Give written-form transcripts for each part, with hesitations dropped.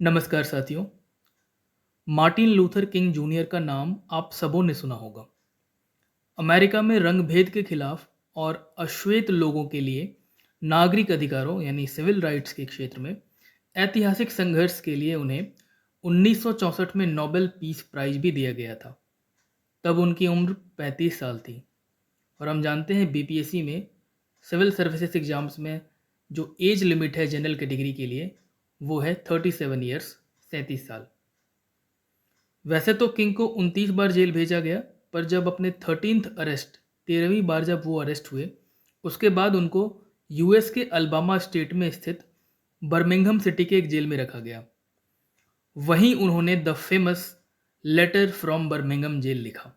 नमस्कार साथियों। Martin Luther king junior का नाम आप सबों ने सुना होगा। अमेरिका में रंग भेद के खिलाफ और अश्वेत लोगों के लिए नागरिक अधिकारों यानी सिविल राइट्स के क्षेत्र में ऐतिहासिक संघर्ष के लिए उन्हें 1964 में नोबेल पीस प्राइज भी दिया गया था। तब उनकी उम्र 35 साल थी। और हम जानते हैं बीपीएससी में सिविल सर्विसेज एग्जाम्स में जो एज लिमिट है जनरल कैटेगरी के लिए वो है 37 ईयर्स, 37 साल। वैसे तो किंग को 29 बार जेल भेजा गया, पर जब अपने 13वीं बार जब वो अरेस्ट हुए, उसके बाद उनको यूएस के अल्बामा स्टेट में स्थित बर्मिंघम सिटी के एक जेल में रखा गया। वहीं उन्होंने the famous letter from Birmingham jail लिखा।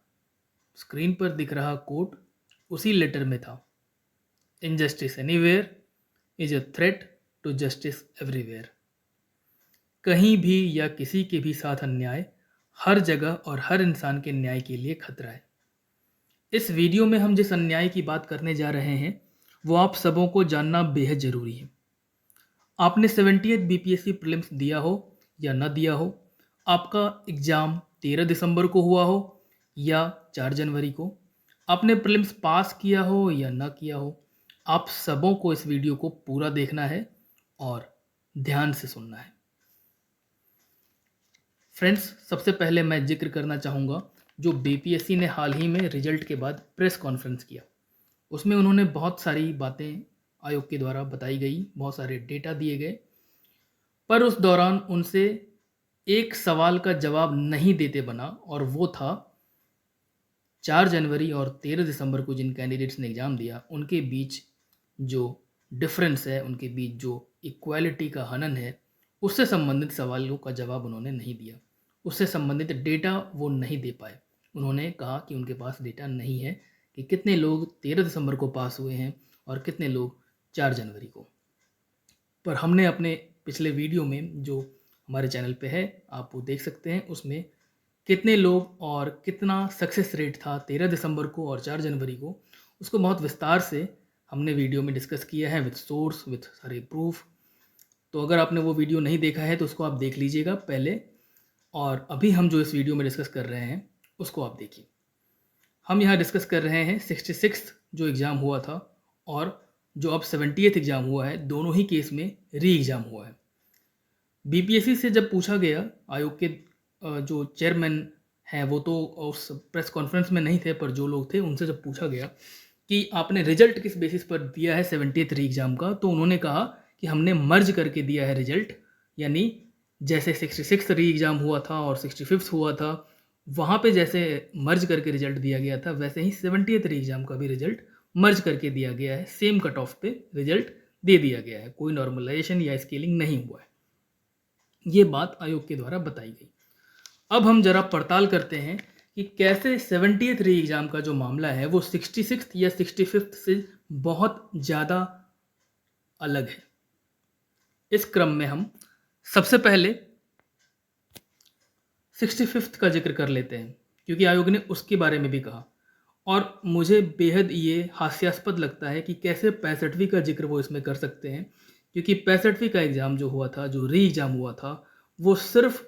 स्क्रीन पर दिख रहा कोट उसी लेटर में था। Injustice anywhere is a threat to justice everywhere. कहीं भी या किसी के भी साथ अन्याय हर जगह और हर इंसान के न्याय के लिए खतरा है। इस वीडियो में हम जिस अन्याय की बात करने जा रहे हैं वो आप सबों को जानना बेहद ज़रूरी है। आपने 70th बीपीएससी प्रीलिम्स दिया हो या न दिया हो, आपका एग्ज़ाम 13 दिसंबर को हुआ हो या 4 जनवरी को, आपने प्रीलिम्स पास किया हो या न किया हो, आप सबों को इस वीडियो को पूरा देखना है और ध्यान से सुनना है। फ्रेंड्स, सबसे पहले मैं जिक्र करना चाहूँगा जो बीपीएससी ने हाल ही में रिजल्ट के बाद प्रेस कॉन्फ्रेंस किया। उसमें उन्होंने बहुत सारी बातें आयोग के द्वारा बताई गई, बहुत सारे डेटा दिए गए, पर उस दौरान उनसे एक सवाल का जवाब नहीं देते बना, और वो था 4 जनवरी और 13 दिसंबर को जिन कैंडिडेट्स ने एग्ज़ाम दिया उनके बीच जो डिफरेंस है, उनके बीच जो इक्वालिटी का हनन है, उससे संबंधित सवालों का जवाब उन्होंने नहीं दिया। उससे संबंधित डेटा वो नहीं दे पाए। उन्होंने कहा कि उनके पास डेटा नहीं है कि कितने लोग 13 दिसंबर को पास हुए हैं और कितने लोग 4 जनवरी को। पर हमने अपने पिछले वीडियो में जो हमारे चैनल पे है आप वो देख सकते हैं, उसमें कितने लोग और कितना सक्सेस रेट था 13 दिसंबर को और 4 जनवरी को, उसको बहुत विस्तार से हमने वीडियो में डिस्कस किया है विद सोर्स, विद सारे प्रूफ। तो अगर आपने वो वीडियो नहीं देखा है तो उसको आप देख लीजिएगा पहले, और अभी हम जो इस वीडियो में डिस्कस कर रहे हैं उसको आप देखिए। हम यहाँ डिस्कस कर रहे हैं 66th जो एग्ज़ाम हुआ था और जो अब 70th एग्ज़ाम हुआ है, दोनों ही केस में री एग्ज़ाम हुआ है। बीपीएससी से जब पूछा गया, आयोग के जो चेयरमैन हैं वो तो उस प्रेस कॉन्फ्रेंस में नहीं थे, पर जो लोग थे उनसे जब पूछा गया कि आपने रिजल्ट किस बेसिस पर दिया है 70th री एग्ज़ाम का, तो उन्होंने कहा कि हमने मर्ज करके दिया है रिजल्ट। यानी जैसे 66th री एग्ज़ाम हुआ था और 65th हुआ था, वहाँ पे जैसे मर्ज करके रिजल्ट दिया गया था, वैसे ही 70th री एग्ज़ाम का भी रिजल्ट मर्ज करके दिया गया है। सेम कट ऑफ पे रिजल्ट दे दिया गया है, कोई नॉर्मलाइजेशन या स्केलिंग नहीं हुआ है। ये बात आयोग के द्वारा बताई गई। अब हम जरा पड़ताल करते हैं कि कैसे 70th री एग्ज़ाम का जो मामला है वो 66th या 65th से बहुत ज़्यादा अलग है। इस क्रम में हम सबसे पहले 65th का जिक्र कर लेते हैं, क्योंकि आयोग ने उसके बारे में भी कहा और मुझे बेहद ये हास्यास्पद लगता है कि कैसे 65वीं का जिक्र वो इसमें कर सकते हैं, क्योंकि 65वीं का एग्ज़ाम जो हुआ था, जो री एग्ज़ाम हुआ था, वो सिर्फ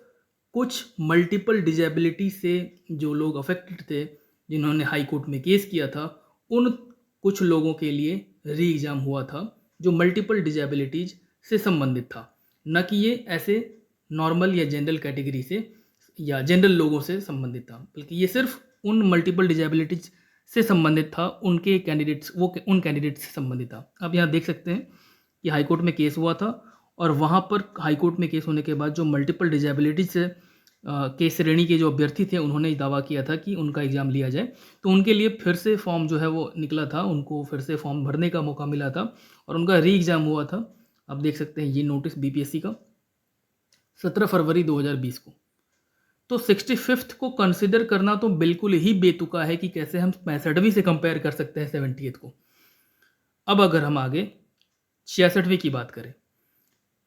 कुछ मल्टीपल डिजेबिलिटी से जो लोग अफेक्टेड थे, जिन्होंने हाई कोर्ट में केस किया था, उन कुछ लोगों के लिए री एग्ज़ाम हुआ था जो मल्टीपल डिजेबिलिटीज से संबंधित था, न कि ये ऐसे नॉर्मल या जनरल कैटेगरी से या जनरल लोगों से संबंधित था, बल्कि ये सिर्फ उन मल्टीपल डिजेबिलिटीज से संबंधित था, उनके कैंडिडेट्स, वो उन कैंडिडेट्स से संबंधित था। आप यहाँ देख सकते हैं कि हाई कोर्ट में केस हुआ था और वहाँ पर हाई कोर्ट में केस होने के बाद जो मल्टीपल डिजेबिलिटीज से के श्रेणी के जो अभ्यर्थी थे, उन्होंने दावा किया था कि उनका एग्ज़ाम लिया जाए, तो उनके लिए फिर से फॉर्म जो है वो निकला था, उनको फिर से फॉर्म भरने का मौका मिला था और उनका री एग्ज़ाम हुआ था। आप देख सकते हैं ये नोटिस बीपीएससी का 17 फरवरी 2020 को। तो 65th को कंसिडर करना तो बिल्कुल ही बेतुका है कि कैसे हम 65वीं से कंपेयर कर सकते हैं 70th को। अब अगर हम आगे 66वीं की बात करें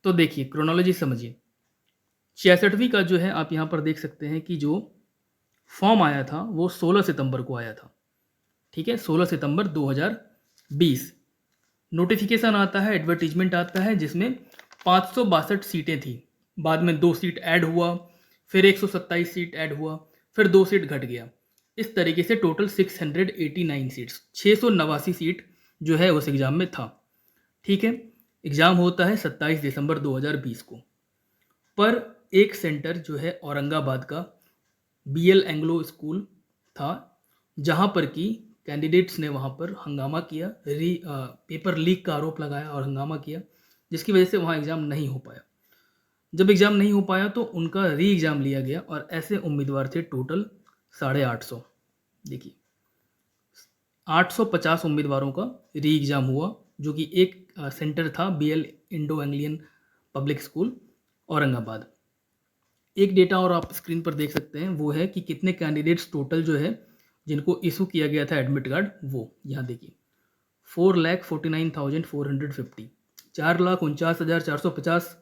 तो देखिए, क्रोनोलॉजी समझिए। 66वीं का जो है आप यहाँ पर देख सकते हैं कि जो फॉर्म आया था वो 16 सितंबर को आया था। ठीक है, 16 सितंबर 2020 नोटिफिकेशन आता है, एडवर्टीजमेंट आता है, जिसमें 562 सीटें थी बाद में 2 सीट ऐड हुआ, फिर 127 सीट ऐड हुआ, फिर 2 सीट घट गया। इस तरीके से टोटल 689 सीट्स, 689 सीट जो है उस एग्ज़ाम में था। ठीक है, एग्ज़ाम होता है 27 दिसंबर 2020 को। पर एक सेंटर जो है औरंगाबाद का BL एंग्लो स्कूल था, जहाँ पर कि कैंडिडेट्स ने वहाँ पर हंगामा किया, पेपर लीक का आरोप लगाया और हंगामा किया, जिसकी वजह से वहाँ एग्ज़ाम नहीं हो पाया। जब एग्ज़ाम नहीं हो पाया तो उनका री एग्ज़ाम लिया गया और ऐसे उम्मीदवार थे टोटल 850। देखिए 850 उम्मीदवारों का री एग्ज़ाम हुआ, जो कि एक सेंटर था BL Indo Anglian public school Aurangabad. एक डेटा और आप स्क्रीन पर देख सकते हैं, वो है कि कितने कैंडिडेट्स टोटल जो है जिनको इशू किया गया था एडमिट कार्ड, वो यहाँ देखिए 4,49,450, 4,49,450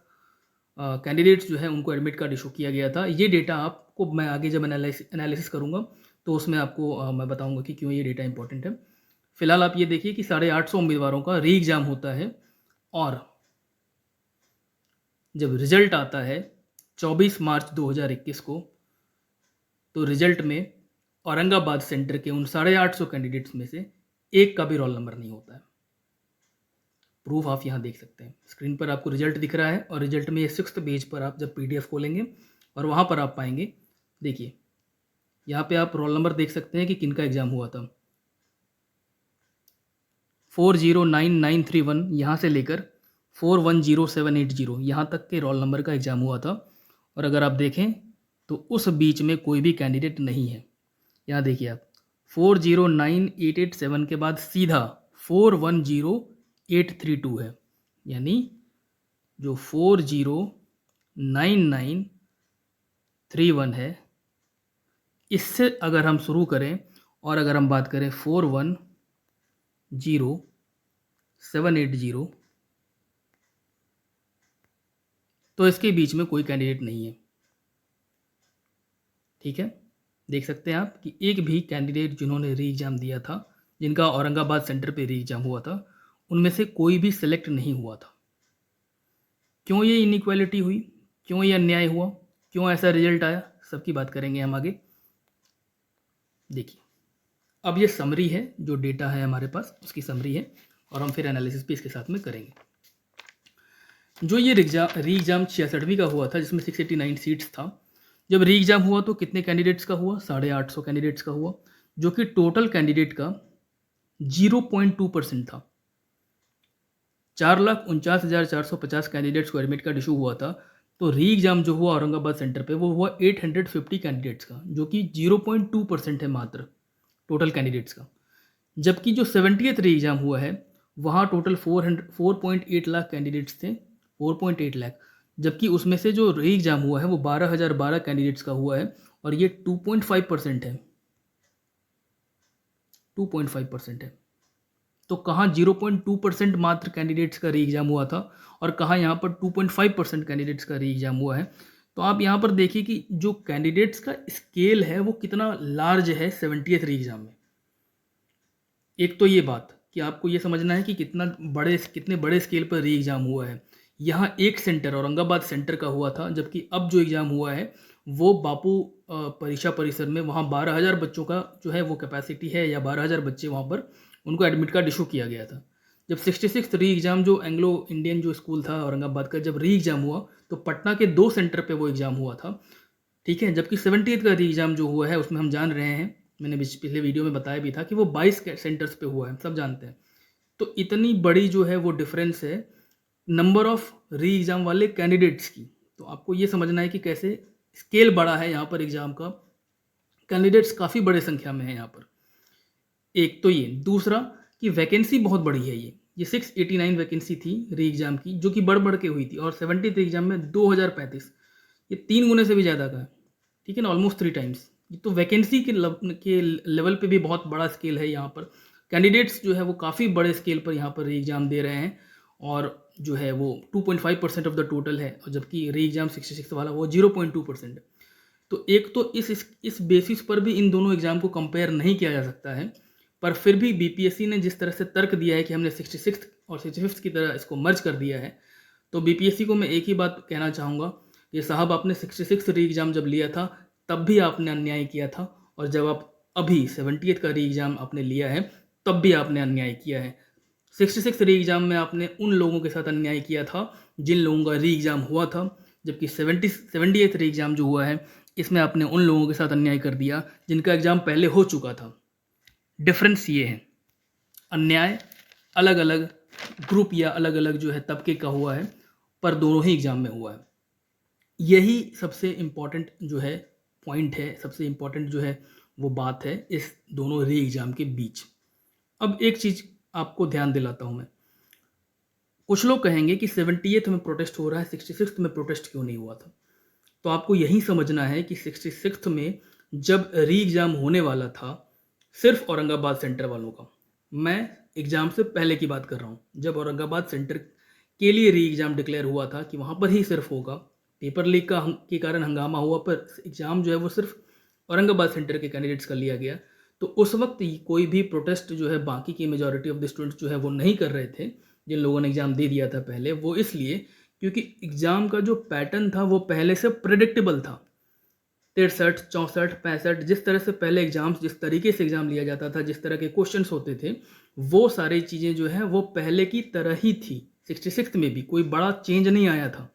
कैंडिडेट्स जो है उनको एडमिट कार्ड इशू किया गया था। ये डेटा आपको मैं आगे जब एनालिसिस करूँगा तो उसमें आपको मैं बताऊँगा कि क्यों ये डेटा इंपॉर्टेंट है। फिलहाल आप ये देखिए कि 850 उम्मीदवारों का री एग्ज़ाम होता है और जब रिजल्ट आता है 24 मार्च 2021 को, तो रिजल्ट में औरंगाबाद सेंटर के उन 850 कैंडिडेट्स में से एक का भी रोल नंबर नहीं होता है। प्रूफ आप यहाँ देख सकते हैं, स्क्रीन पर आपको रिजल्ट दिख रहा है और रिजल्ट में ये 6th पेज पर आप जब PDF खोलेंगे और वहाँ पर आप पाएंगे, देखिए यहाँ पे आप रोल नंबर देख सकते हैं कि किनका एग्ज़ाम हुआ था। 409931 यहाँ से लेकर 410780 यहाँ तक के रोल नंबर का एग्ज़ाम हुआ था। और अगर आप देखें तो उस बीच में कोई भी कैंडिडेट नहीं है। यहाँ देखिए आप 409887 के बाद सीधा 410832 है, यानी जो 409931 है, इससे अगर हम शुरू करें और अगर हम बात करें 410780, तो इसके बीच में कोई कैंडिडेट नहीं है। ठीक है, देख सकते हैं आप कि एक भी कैंडिडेट जिन्होंने री एग्ज़ाम दिया था, जिनका औरंगाबाद सेंटर पे री एग्ज़ाम हुआ था, उनमें से कोई भी सेलेक्ट नहीं हुआ था। क्यों ये इनइक्वालिटी हुई, क्यों ये अन्याय हुआ, क्यों ऐसा रिजल्ट आया, सबकी बात करेंगे हम आगे। देखिए अब ये समरी है, जो डेटा है हमारे पास उसकी समरी है और हम फिर एनालिसिस भी इसके साथ में करेंगे। जो ये री एग्ज़ाम 66वीं का हुआ था, जिसमें 689 सीट्स था, जब री एग्ज़ाम हुआ तो कितने कैंडिडेट्स का हुआ, 850 कैंडिडेट्स का हुआ, जो कि टोटल कैंडिडेट का 0.2% था। 4,49,450 कैंडिडेट्स को एडमिट कार्ड इशू हुआ था, तो री एग्ज़ाम जो हुआ औरंगाबाद सेंटर पे वो हुआ 850 कैंडिडेट्स का, जो कि 0.2% है मात्र टोटल कैंडिडेट्स का। जबकि जो 70th री एग्ज़ाम हुआ है वहाँ टोटल 4.8 लाख कैंडिडेट्स थे, 4.8 लाख, जबकि उसमें से जो री एग्ज़ाम हुआ है वो 12,012 कैंडिडेट्स का हुआ है और ये 2.5% है, 2.5% है। तो कहाँ 0.2% मात्र कैंडिडेट्स का री एग्ज़ाम हुआ था और कहाँ यहाँ पर 2.5% कैंडिडेट्स का री एग्ज़ाम हुआ है। तो आप यहाँ पर देखिए कि जो कैंडिडेट्स का स्केल है वो कितना लार्ज है 70th री एग्ज़ाम में। एक तो ये बात कि आपको ये समझना है कि कितने बड़े स्केल पर री एग्ज़ाम हुआ है। यहाँ एक सेंटर औरंगाबाद सेंटर का हुआ था, जबकि अब जो एग्ज़ाम हुआ है वो बापू परीक्षा परिसर में, वहाँ 12,000 बच्चों का जो है वो कैपेसिटी है, या 12,000 बच्चे वहाँ पर उनको एडमिट कार्ड इशू किया गया था। जब 66th री एग्ज़ाम जो एंग्लो इंडियन जो स्कूल था औरंगाबाद का, जब री एग्ज़ाम हुआ तो पटना के 2 सेंटर पे वो एग्ज़ाम हुआ था। ठीक है, जबकि 70th का री एग्ज़ाम जो हुआ है उसमें हम जान रहे हैं, मैंने पिछले वीडियो में बताया भी था कि वो 22 सेंटर्स पे हुआ है, सब जानते हैं। तो इतनी बड़ी जो है वो डिफरेंस है नंबर ऑफ री एग्ज़ाम वाले कैंडिडेट्स की। तो आपको ये समझना है कि कैसे स्केल बड़ा है यहाँ पर एग्ज़ाम का, कैंडिडेट्स काफ़ी बड़े संख्या में है यहाँ पर। एक तो ये, दूसरा कि वैकेंसी बहुत बड़ी है। ये 689 वैकेंसी थी री एग्ज़ाम की, जो कि बढ़ के हुई थी, और 70th एग्ज़ाम में 2035, ये 3 गुने से भी ज़्यादा का है। ठीक है ना, ऑलमोस्ट 3 टाइम्स। तो वैकेंसी के लेवल पे भी बहुत बड़ा स्केल है यहाँ पर। कैंडिडेट्स जो है वो काफ़ी बड़े स्केल पर यहाँ पर री एग्ज़ाम दे रहे हैं और जो है वो 2.5% ऑफ द टोटल है, और जबकि री एग्ज़ाम 66 वाला वो 0.2% है। तो एक तो इस बेसिस पर भी इन दोनों एग्ज़ाम को कंपेयर नहीं किया जा सकता है, पर फिर भी BPSC ने जिस तरह से तर्क दिया है कि हमने 66th और 65th की तरह इसको मर्ज कर दिया है, तो BPSC को मैं एक ही बात कहना चाहूँगा ये साहब आपने 66 री एग्ज़ाम जब लिया था तब भी आपने अन्याय किया था, और जब आप अभी 70th का री एग्ज़ाम आपने लिया है तब भी आपने अन्याय किया है। 66 री एग्ज़ाम में आपने उन लोगों के साथ अन्याय किया था जिन लोगों का री एग्ज़ाम हुआ था, जबकि 70th री एग्ज़ाम जो हुआ है इसमें आपने उन लोगों के साथ अन्याय कर दिया जिनका एग्ज़ाम पहले हो चुका था। डिफरेंस ये है, अन्याय अलग अलग ग्रुप या अलग अलग जो है तबके का हुआ है, पर दोनों ही एग्ज़ाम में हुआ है। यही सबसे इम्पॉर्टेंट जो है पॉइंट है, सबसे इम्पॉर्टेंट जो है वो बात है इस दोनों री एग्ज़ाम के बीच। अब एक चीज़ आपको ध्यान दिलाता हूँ मैं। कुछ लोग कहेंगे कि 70th में प्रोटेस्ट हो रहा है, 66th में प्रोटेस्ट क्यों नहीं हुआ था? तो आपको यही समझना है कि 66th में जब री एग्ज़ाम होने वाला था सिर्फ औरंगाबाद सेंटर वालों का, मैं एग्ज़ाम से पहले की बात कर रहा हूँ, जब औरंगाबाद सेंटर के लिए री एग्ज़ाम डिक्लेयर हुआ था कि वहाँ पर ही सिर्फ होगा, पेपर लीक के कारण हंगामा हुआ, पर एग्ज़ाम जो है वो सिर्फ औरंगाबाद सेंटर के कैंडिडेट्स का लिया गया। तो उस वक्त कोई भी प्रोटेस्ट जो है बाकी की मेजॉरिटी ऑफ द स्टूडेंट्स जो है वो नहीं कर रहे थे, जिन लोगों ने एग्ज़ाम दे दिया था पहले, वो इसलिए क्योंकि एग्ज़ाम का जो पैटर्न था वो पहले से प्रेडिक्टेबल था। 63, 64, 65 जिस तरह से पहले एग्ज़ाम्स, जिस तरीके से एग्ज़ाम लिया जाता था, जिस तरह के क्वेश्चंस होते थे, वो सारी चीज़ें जो है वो पहले की तरह ही थी। 66th में भी कोई बड़ा चेंज नहीं आया था।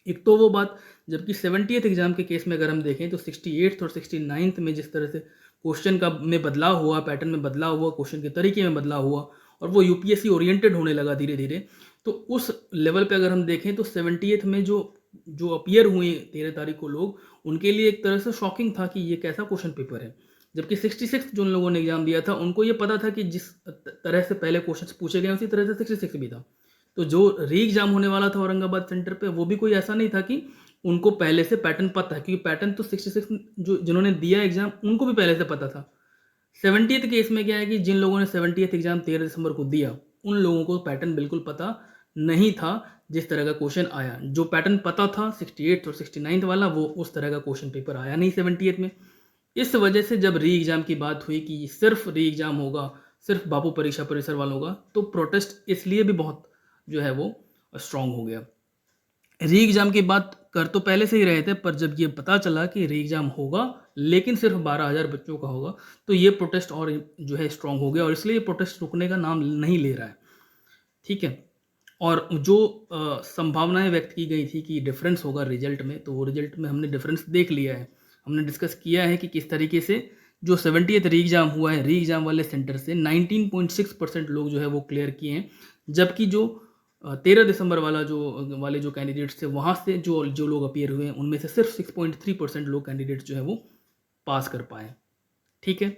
एक तो वो बात, जबकि 70th एग्ज़ाम के केस में अगर हम देखें तो 68th और 69th में जिस तरह से क्वेश्चन का में बदलाव हुआ, पैटर्न में बदलाव हुआ, क्वेश्चन के तरीके में बदलाव हुआ और वो यूपीएससी ओरिएंटेड होने लगा धीरे धीरे, तो उस लेवल पे अगर हम देखें तो 70th में जो जो अपीयर हुए 13 तारीख को लोग, उनके लिए एक तरह से शॉकिंग था कि ये कैसा क्वेश्चन पेपर है। जबकि 66 जो लोगों ने एग्ज़ाम दिया था उनको ये पता था कि जिस तरह से पहले क्वेश्चंस पूछे गए उसी तरह से 66 भी था। तो जो री एग्ज़ाम होने वाला था औरंगाबाद सेंटर पे, वो भी कोई ऐसा नहीं था कि उनको पहले से पैटर्न पता है, क्योंकि पैटर्न तो 66 जो जिन्होंने दिया एग्ज़ाम उनको भी पहले से पता था। 70th केस में क्या है कि जिन लोगों ने 70th एग्ज़ाम 13 दिसंबर को दिया, उन लोगों को पैटर्न बिल्कुल पता नहीं था जिस तरह का क्वेश्चन आया। जो पैटर्न पता था 68 और 69 वाला, वो उस तरह का क्वेश्चन पेपर आया नहीं 70th में। इस वजह से जब री एग्ज़ाम की बात हुई कि सिर्फ री एग्ज़ाम होगा, सिर्फ बापू परीक्षा परिसर वालों का, तो प्रोटेस्ट इसलिए भी बहुत जो है वो स्ट्रांग हो गया। री एग्ज़ाम की बात कर तो पहले से ही रहे थे, पर जब ये पता चला कि री एग्ज़ाम होगा लेकिन सिर्फ 12,000 बच्चों का होगा, तो ये प्रोटेस्ट और जो है स्ट्रांग हो गया और इसलिए ये प्रोटेस्ट रुकने का नाम नहीं ले रहा है। ठीक है? और जो संभावनाएं व्यक्त की गई थी कि डिफरेंस होगा रिजल्ट में, तो वो रिजल्ट में हमने डिफरेंस देख लिया है। हमने डिस्कस किया है कि किस तरीके से जो 70th री एग्ज़ाम हुआ है, री एग्ज़ाम वाले सेंटर से 19.6% लोग जो है वो क्लियर किए हैं, जबकि जो 13 दिसंबर वाले जो कैंडिडेट्स थे, वहाँ से जो जो लोग अपीयर हुए हैं उनमें से सिर्फ 6.3% लोग कैंडिडेट्स जो है वो पास कर पाए। ठीक है?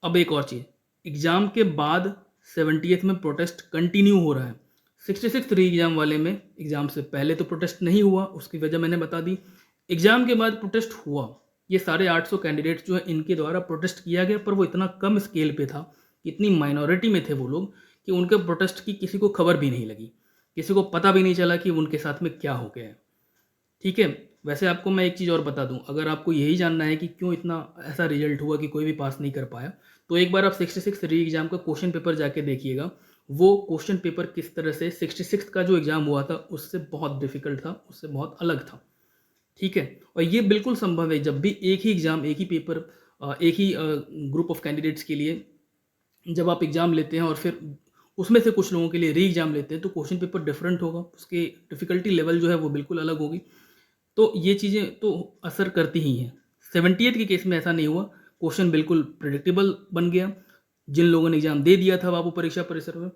अब एक और चीज़, एग्ज़ाम के बाद 70th में प्रोटेस्ट कंटिन्यू हो रहा है। 66th री एग्ज़ाम वाले में एग्ज़ाम से पहले तो प्रोटेस्ट नहीं हुआ, उसकी वजह मैंने बता दी। एग्ज़ाम के बाद प्रोटेस्ट हुआ। ये सारे 800 कैंडिडेट्स जो हैं इनके द्वारा प्रोटेस्ट किया गया, पर वो इतना कम स्केल पे था, इतनी माइनॉरिटी में थे वो लोग कि उनके प्रोटेस्ट की किसी को खबर भी नहीं लगी, किसी को पता भी नहीं चला कि उनके साथ में क्या हो गया है। ठीक है? वैसे आपको मैं एक चीज़ और बता दूं, अगर आपको यही जानना है कि क्यों इतना ऐसा रिजल्ट हुआ कि कोई भी पास नहीं कर पाया, तो एक बार आप 66 री एग्ज़ाम का क्वेश्चन पेपर जाके देखिएगा। वो क्वेश्चन पेपर किस तरह से 66 का जो एग्ज़ाम हुआ था उससे बहुत डिफिकल्ट था, उससे बहुत अलग था। ठीक है? और ये बिल्कुल संभव है, जब भी एक ही एग्ज़ाम, एक ही पेपर, एक ही ग्रुप ऑफ कैंडिडेट्स के लिए जब आप एग्ज़ाम लेते हैं और फिर उसमें से कुछ लोगों के लिए री एग्ज़ाम लेते हैं, तो क्वेश्चन पेपर डिफरेंट होगा, उसकी डिफ़िकल्टी लेवल जो है वो बिल्कुल अलग होगी। तो ये चीज़ें तो असर करती ही हैं। 70th के केस में ऐसा नहीं हुआ, क्वेश्चन बिल्कुल प्रेडिक्टेबल बन गया। जिन लोगों ने एग्ज़ाम दे दिया था बापू परीक्षा परिसर में,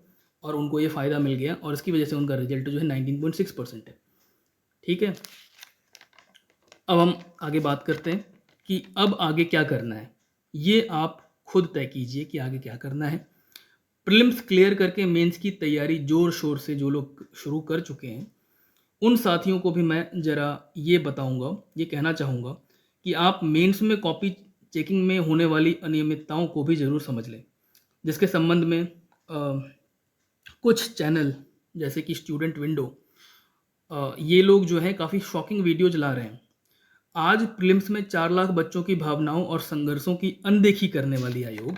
और उनको ये फ़ायदा मिल गया और इसकी वजह से उनका रिजल्ट जो है 19.6% है। ठीक है? अब हम आगे बात करते हैं कि अब आगे क्या करना है। ये आप खुद तय कीजिए कि आगे क्या करना है। प्रीलिम्स क्लियर करके मेंस की तैयारी ज़ोर शोर से जो लोग शुरू कर चुके हैं, उन साथियों को भी मैं ज़रा ये बताऊंगा, ये कहना चाहूँगा कि आप मेंस में कॉपी चेकिंग में होने वाली अनियमितताओं को भी ज़रूर समझ लें, जिसके संबंध में कुछ चैनल जैसे कि स्टूडेंट विंडो, ये लोग जो है काफ़ी शॉकिंग वीडियोज ला रहे हैं। आज प्रीलिम्स में 4 लाख बच्चों की भावनाओं और संघर्षों की अनदेखी करने वाली आयोग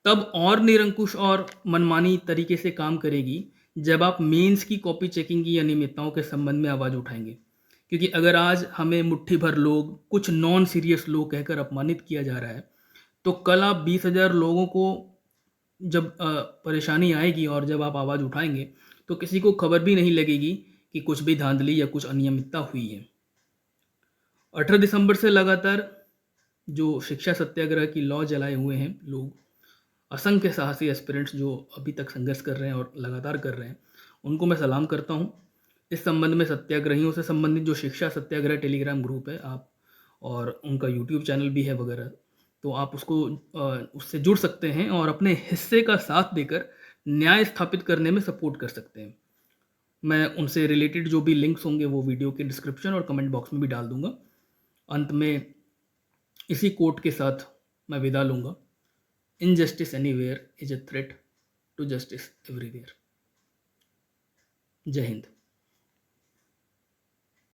तब और निरंकुश और मनमानी तरीके से काम करेगी जब आप मेंस की कॉपी चेकिंग की अनियमितताओं के संबंध में आवाज़ उठाएंगे। क्योंकि अगर आज हमें मुट्ठी भर लोग, कुछ नॉन सीरियस लोग कहकर अपमानित किया जा रहा है, तो कल आप 20,000 लोगों को जब परेशानी आएगी और जब आप आवाज़ उठाएँगे, तो किसी को खबर भी नहीं लगेगी कि कुछ भी धाँधली या कुछ अनियमितता हुई है। 18 दिसंबर से लगातार जो शिक्षा सत्याग्रह की लॉ जलाए हुए हैं लोग, असंख्य साहसी एस्पिरेंट्स जो अभी तक संघर्ष कर रहे हैं और लगातार कर रहे हैं, उनको मैं सलाम करता हूँ। इस संबंध में सत्याग्रहियों से संबंधित जो शिक्षा सत्याग्रह टेलीग्राम ग्रुप है आप, और उनका यूट्यूब चैनल भी है वगैरह, तो आप उसको उससे जुड़ सकते हैं और अपने हिस्से का साथ देकर न्याय स्थापित करने में सपोर्ट कर सकते हैं। मैं उनसे रिलेटेड जो भी लिंक्स होंगे वो वीडियो के डिस्क्रिप्शन और कमेंट बॉक्स में भी डाल दूंगा। अंत में इसी कोट के साथ मैं विदा लूँगा। Injustice anywhere is a threat to justice everywhere. जय हिंद।